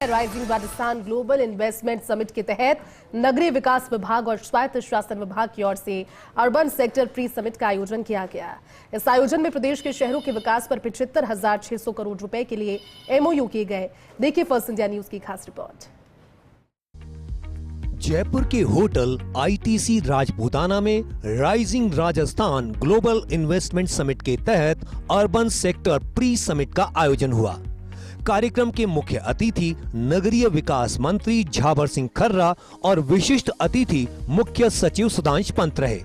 Rising Rajasthan global investment summit के तहत नगरीय विकास विभाग और स्वायत्त शासन विभाग की ओर से अर्बन सेक्टर प्री समिट का आयोजन किया गया। इस आयोजन में प्रदेश के शहरों के विकास पर 75,600 करोड़ रुपए के लिए एमओयू किए गए। देखिए फर्स्ट इंडिया न्यूज की खास रिपोर्ट। जयपुर के होटल आईटीसी राजपूताना में rising Rajasthan global investment summit के तहत अर्बन सेक्टर प्री समिट का आयोजन हुआ। कार्यक्रम के मुख्य अतिथि नगरीय विकास मंत्री झाबर सिंह खर्रा और विशिष्ट अतिथि मुख्य सचिव सुधांश पंत रहे।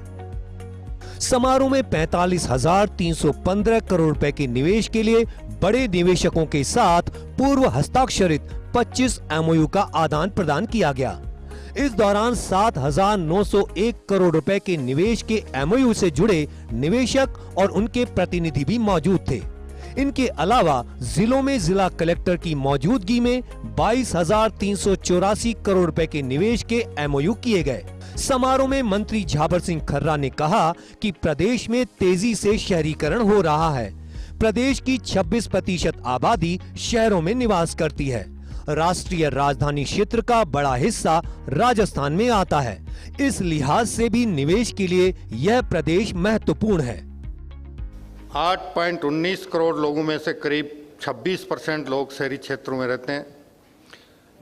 समारोह में 45,315 करोड़ रुपए के निवेश के लिए बड़े निवेशकों के साथ पूर्व हस्ताक्षरित 25 एमओयू का आदान प्रदान किया गया। इस दौरान 7,901 करोड़ रुपए के निवेश के एमओयू से जुड़े निवेशक और उनके प्रतिनिधि भी मौजूद थे। इनके अलावा जिलों में जिला कलेक्टर की मौजूदगी में 22,384 करोड़ रुपए के निवेश के एमओयू किए गए। समारोह में मंत्री झाबर सिंह खर्रा ने कहा कि प्रदेश में तेजी से शहरीकरण हो रहा है। प्रदेश की 26% आबादी शहरों में निवास करती है। राष्ट्रीय राजधानी क्षेत्र का बड़ा हिस्सा राजस्थान में आता है। इस लिहाज से भी निवेश के लिए यह प्रदेश महत्वपूर्ण है। 8.19 करोड़ लोगों में से करीब 26% लोग शहरी क्षेत्रों में रहते हैं,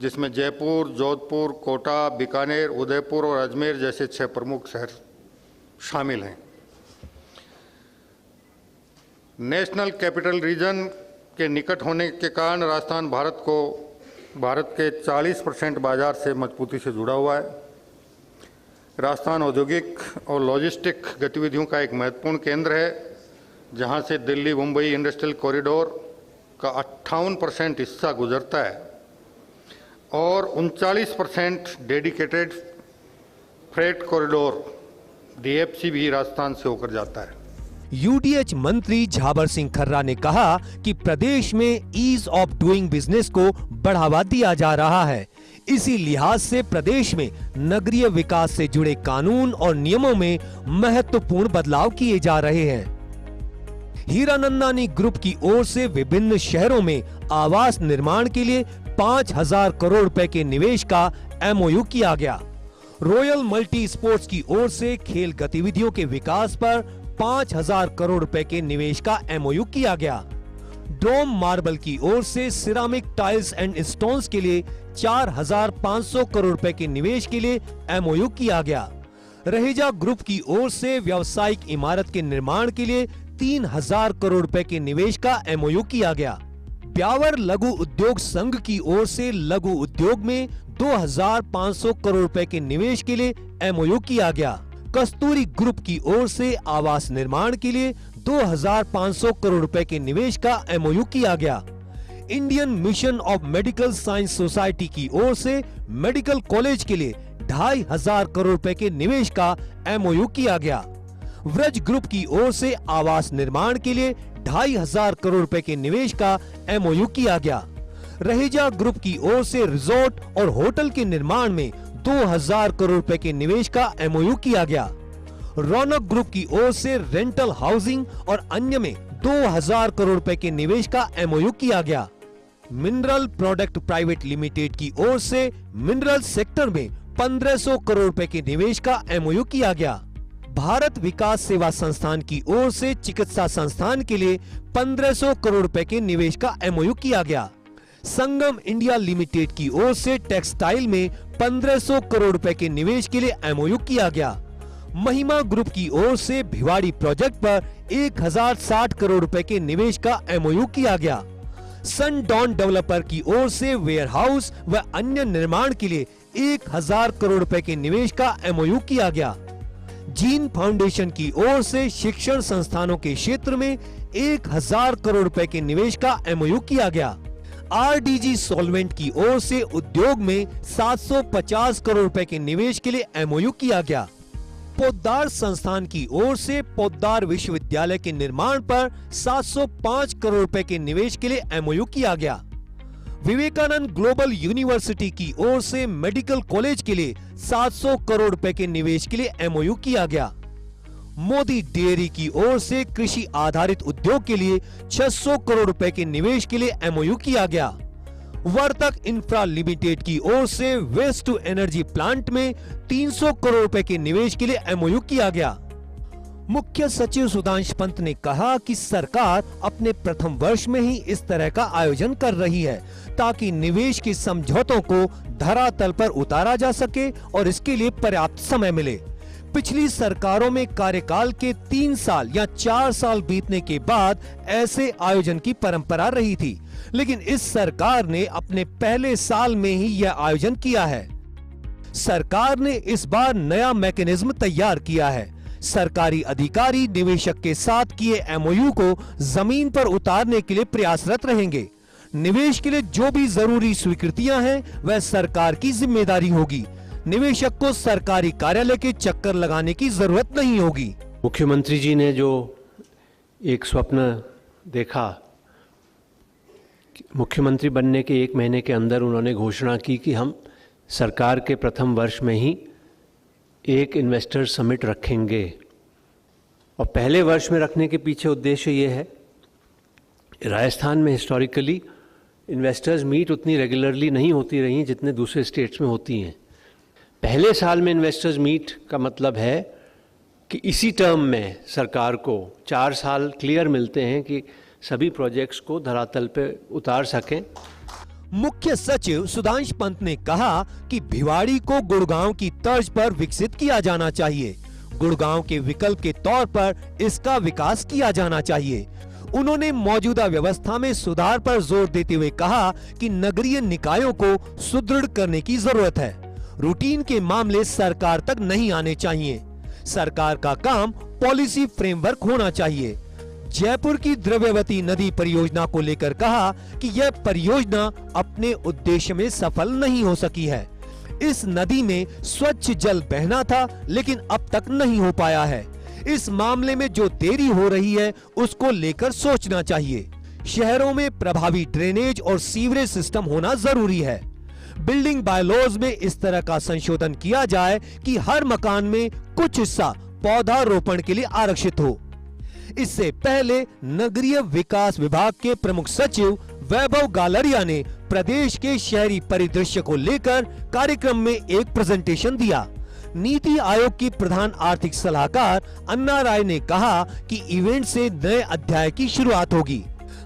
जिसमें जयपुर, जोधपुर, कोटा, बीकानेर, उदयपुर और अजमेर जैसे 6 प्रमुख शहर शामिल हैं। नेशनल कैपिटल रीजन के निकट होने के कारण राजस्थान भारत के 40% बाजार से मजबूती से जुड़ा हुआ है। राजस्थान औद्योगिक और लॉजिस्टिक गतिविधियों का एक महत्वपूर्ण केंद्र है, जहां से दिल्ली मुंबई इंडस्ट्रियल कॉरिडोर का 58% हिस्सा गुजरता है और 39% डेडिकेटेड फ्रेट कॉरिडोर डीएफसी भी राजस्थान से होकर जाता है। यूडीएच मंत्री झाबर सिंह खर्रा ने कहा कि प्रदेश में ईज ऑफ डूइंग बिजनेस को बढ़ावा दिया जा रहा है। इसी लिहाज से प्रदेश में नगरीय विकास से जुड़े कानून और नियमों में महत्वपूर्ण बदलाव किए जा रहे हैं। हीरानंदानी ग्रुप की ओर से विभिन्न शहरों में आवास निर्माण के लिए 5,000 करोड़ रुपए के निवेश का एमओयू किया गया। रॉयल मल्टी स्पोर्ट्स की ओर से खेल गतिविधियों के विकास पर 5,000 करोड़ रुपए के निवेश का एमओयू किया गया। डोम मार्बल की ओर से सिरामिक टाइल्स एंड स्टोन्स के लिए 4,500 करोड़ रुपए के निवेश के लिए एमओयू किया गया। रहेजा ग्रुप की ओर से व्यावसायिक इमारत के निर्माण के लिए 3,000 करोड़ रुपए के निवेश का एमओयू किया गया। ब्यावर लघु उद्योग संघ की ओर से लघु उद्योग में 2,500 करोड़ रुपए के निवेश के लिए एमओयू किया गया। कस्तूरी ग्रुप की ओर से आवास निर्माण के लिए 2,500 करोड़ रुपए के निवेश का एमओयू किया गया। Indian mission of medical science society की ओर से मेडिकल कॉलेज के लिए 2,500 करोड़ रुपए के निवेश का एमओयू किया गया। व्रज ग्रुप की ओर से आवास निर्माण के लिए 2,500 करोड़ रुपए के निवेश का एमओयू किया गया। रहेजा ग्रुप की ओर से रिजॉर्ट और होटल के निर्माण में 2,000 करोड़ रुपए के निवेश का एमओयू किया गया। रौनक ग्रुप की ओर से रेंटल हाउसिंग और अन्य में 2,000 करोड़ रुपए के निवेश का एमओयू किया गया। मिनरल प्रोडक्ट प्राइवेट लिमिटेड की ओर से मिनरल सेक्टर में 1,500 करोड़ रुपए के निवेश का एमओयू किया गया। भारत विकास सेवा संस्थान की ओर से चिकित्सा संस्थान के लिए 1,500 करोड़ रुपए के निवेश का एमओयू किया गया। संगम इंडिया लिमिटेड की ओर से टेक्सटाइल में 1,500 करोड़ रुपए के निवेश के लिए एमओयू किया गया। महिमा ग्रुप की ओर से भिवाड़ी प्रोजेक्ट पर 1,060 करोड़ रुपए के निवेश का एमओयू किया गया। सन डॉन डेवलपर की ओर से वेयर हाउस व अन्य निर्माण के लिए 1,000 करोड़ रुपए के निवेश का एमओयू किया गया। जीन फाउंडेशन की ओर से शिक्षण संस्थानों के क्षेत्र में 1,000 करोड़ रुपए के निवेश का एमओयू किया गया। आरडीजी सॉल्वेंट की ओर से उद्योग में 750 करोड़ रुपए के निवेश के लिए एमओयू किया गया। पोद्दार संस्थान की ओर से पोद्दार विश्वविद्यालय के निर्माण पर 705 करोड़ रुपए के निवेश के लिए एमओयू किया गया। विवेकानंद ग्लोबल यूनिवर्सिटी की ओर से मेडिकल कॉलेज के लिए 700 करोड़ रुपए के निवेश के लिए एमओयू किया गया। मोदी डेयरी की ओर से कृषि आधारित उद्योग के लिए 600 करोड़ रुपए के निवेश के लिए एमओयू किया गया। वर्तक इंफ्रा लिमिटेड की ओर से वेस्ट टू एनर्जी प्लांट में 300 करोड़ रुपए के निवेश के लिए एमओयू किया गया। मुख्य सचिव सुधांशु पंत ने कहा कि सरकार अपने प्रथम वर्ष में ही इस तरह का आयोजन कर रही है ताकि निवेश के समझौतों को धरातल पर उतारा जा सके और इसके लिए पर्याप्त समय मिले। पिछली सरकारों में कार्यकाल के 3 साल या 4 साल बीतने के बाद ऐसे आयोजन की परंपरा रही थी, लेकिन इस सरकार ने अपने पहले साल में ही यह आयोजन किया है। सरकार ने इस बार नया मैकेनिज्म तैयार किया है। सरकारी अधिकारी निवेशक के साथ किए एमओयू को जमीन पर उतारने के लिए प्रयासरत रहेंगे। निवेश के लिए जो भी जरूरी स्वीकृतियां हैं वह सरकार की जिम्मेदारी होगी। निवेशक को सरकारी कार्यालय के चक्कर लगाने की जरूरत नहीं होगी। मुख्यमंत्री जी ने जो एक स्वप्न देखा, मुख्यमंत्री बनने के 1 महीने के अंदर उन्होंने घोषणा की कि हम सरकार के प्रथम वर्ष में ही एक इन्वेस्टर समिट रखेंगे। और पहले वर्ष में रखने के पीछे उद्देश्य ये है, राजस्थान में हिस्टोरिकली इन्वेस्टर्स मीट उतनी रेगुलरली नहीं होती रही जितने दूसरे स्टेट्स में होती हैं। पहले साल में इन्वेस्टर्स मीट का मतलब है कि इसी टर्म में सरकार को 4 साल क्लियर मिलते हैं कि सभी प्रोजेक्ट्स को धरातल पे उतार सकें। मुख्य सचिव सुधांशु पंत ने कहा कि भिवाड़ी को गुड़गांव की तर्ज पर विकसित किया जाना चाहिए। गुड़गांव के विकल्प के तौर पर इसका विकास किया जाना चाहिए। उन्होंने मौजूदा व्यवस्था में सुधार पर जोर देते हुए कहा कि नगरीय निकायों को सुदृढ़ करने की जरूरत है। रूटीन के मामले सरकार तक नहीं आने चाहिए। सरकार का काम पॉलिसी फ्रेमवर्क होना चाहिए। जयपुर की द्रव्यवती नदी परियोजना को लेकर कहा कि यह परियोजना अपने उद्देश्य में सफल नहीं हो सकी है। इस नदी में स्वच्छ जल बहना था, लेकिन अब तक नहीं हो पाया है। इस मामले में जो देरी हो रही है उसको लेकर सोचना चाहिए। शहरों में प्रभावी ड्रेनेज और सीवरेज सिस्टम होना जरूरी है। बिल्डिंग बायलॉज में इस तरह का संशोधन किया जाए कि हर मकान में कुछ हिस्सा पौधारोपण के लिए आरक्षित हो। इससे पहले नगरीय विकास विभाग के प्रमुख सचिव वैभव गालरिया ने प्रदेश के शहरी परिदृश्य को लेकर कार्यक्रम में एक प्रेजेंटेशन दिया। नीति आयोग की प्रधान आर्थिक सलाहकार अन्ना राय ने कहा कि इवेंट से नए अध्याय की शुरुआत होगी।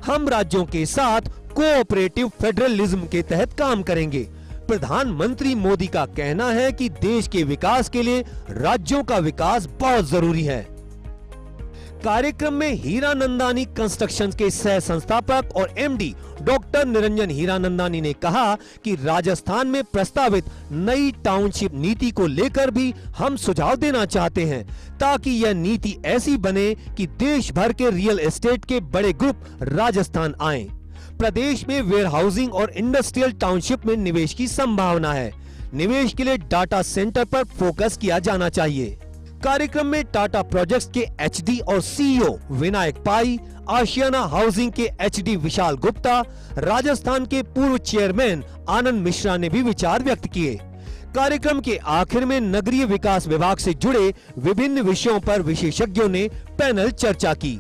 हम राज्यों के साथ कोऑपरेटिव फेडरलिज्म के तहत काम करेंगे। प्रधानमंत्री मोदी का कहना है कि देश के विकास के लिए राज्यों का विकास बहुत जरूरी है। कार्यक्रम में हीरानंदानी कंस्ट्रक्शन के सह संस्थापक और एमडी डॉक्टर निरंजन हीरानंदानी ने कहा कि राजस्थान में प्रस्तावित नई टाउनशिप नीति को लेकर भी हम सुझाव देना चाहते हैं, ताकि यह नीति ऐसी बने कि देश भर के रियल एस्टेट के बड़े ग्रुप राजस्थान आएं। प्रदेश में वेयर हाउसिंग और इंडस्ट्रियल टाउनशिप में निवेश की संभावना है। निवेश के लिए डाटा सेंटर पर फोकस किया जाना चाहिए। कार्यक्रम में टाटा प्रोजेक्ट्स के एचडी और सीईओ विनायक पाई, आशियाना हाउसिंग के एचडी विशाल गुप्ता, राजस्थान के पूर्व चेयरमैन आनंद मिश्रा ने भी विचार व्यक्त किए। कार्यक्रम के आखिर में नगरीय विकास विभाग से जुड़े विभिन्न विषयों पर विशेषज्ञों ने पैनल चर्चा की।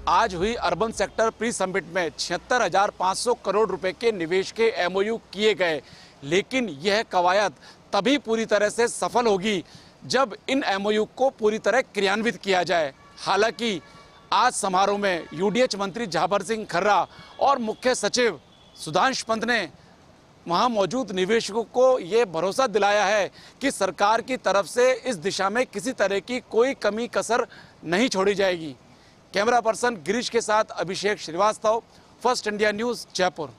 आज हुई अर्बन सेक्टर प्री समिट में 76,500 करोड़ रुपए के निवेश के एमओयू किए गए, लेकिन यह कवायद तभी पूरी तरह से सफल होगी जब इन एमओयू को पूरी तरह क्रियान्वित किया जाए। हालांकि आज समारोह में यूडीएच मंत्री झाबर सिंह खर्रा और मुख्य सचिव सुधांशु पंत ने वहां मौजूद निवेशकों को ये भरोसा दिलाया है कि सरकार की तरफ से इस दिशा में किसी तरह की कोई कमी कसर नहीं छोड़ी जाएगी। कैमरा पर्सन गिरीश के साथ Abhishek Srivastava, first India news, Jaipur.